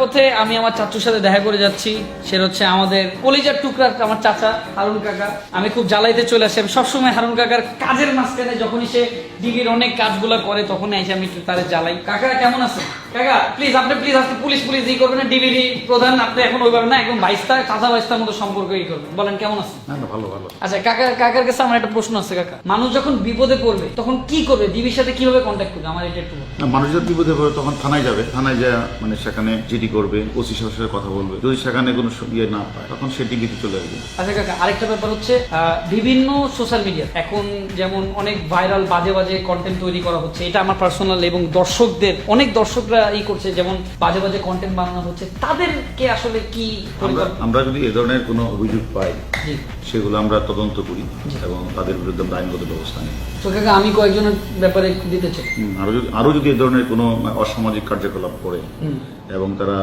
পথে আমি আমার চাচুর সাথে দেখা করে যাচ্ছি। সে হচ্ছে আমাদের কলিজার টুকরার আমার চাচা হারুন কাকা। আমি খুব জ্বালাইতে চলে আসি। আমি সবসময় হারুন কাকার কাজের মাঝখানে যখনই সে ডিবির অনেক কাজগুলো করে তখনই এসে আমি একটু তারে জ্বালাই। কাকা কেমন আছে? কাকা প্লিজ আপনি প্লিজ আজকে পুলিশ ই করবেন না, ডিবির প্রধান আপনি এখন ওইভাবে না, একদম ভাইস্তা চাচা ভাইস্তার মতো সম্পর্ক ই করবেন। বলেন কেমন আছে? ভালো ভালো। আচ্ছা কাকার কাছে আমার একটা প্রশ্ন আছে। কাকা, মানুষ যখন বিপদে পড়বে তখন কি করবে, ডিবির সাথে কিভাবে কন্ট্যাক্ট করবে, আমার এটা একটু বলুন। মানুষ যদি বিপদে পড়ে তখন থানায় যাবে, থানায় যা মানে সেখানে জিডি করবে, ওসি সাহেবের সাথে কথা বলবে। যদি সেখানে কোনো ইয়ে না পায় তখন সে ডিবিতে চলে আসবে। আচ্ছা কাকা, আরেকটা ব্যাপার হচ্ছে বিভিন্ন সোশ্যাল মিডিয়া এখন যেমন অনেক ভাইরাল বাজে বাজে কন্টেন্ট তৈরি করা হচ্ছে। এটা আমার পার্সোনাল এবং দর্শকদের অনেক দর্শকরা করছে, যেমন বাজে বাজে কন্টেন্ট বানানো হচ্ছে, তাদেরকে আসলে কি আমরা যদি এ ধরনের কোনো অভিযোগ পাই সেগুলো আমরা তদন্ত করি এবং তাদের বিরুদ্ধে আইনগত ব্যবস্থা নিই। তো কাকা আমি কয়েকজনের ব্যাপারে দিতে চাই। আরো যদি এ ধরনের কোনো অসামাজিক কার্যকলাপ করে এবং তারা